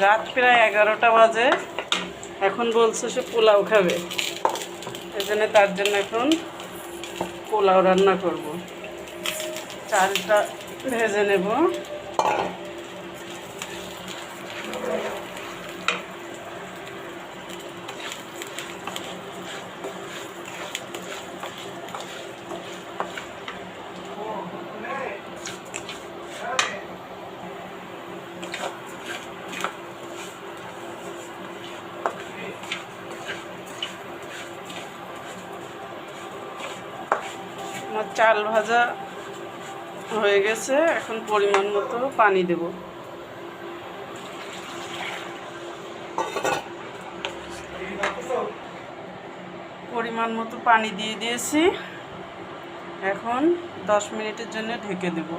রাত প্রায় 11টা বাজে, এখন বলছে সে পোলাও খাবে, এই জন্য তার জন্য এখন পোলাও রান্না করব। চালটা ভেজে নেব। আমার চাল ভাজা হয়ে গেছে, এখন পরিমাণ মতো পানি দেব। পরিমাণ মতো পানি দিয়ে দিয়েছি, এখন 10 মিনিটের জন্য ঢেকে দেব।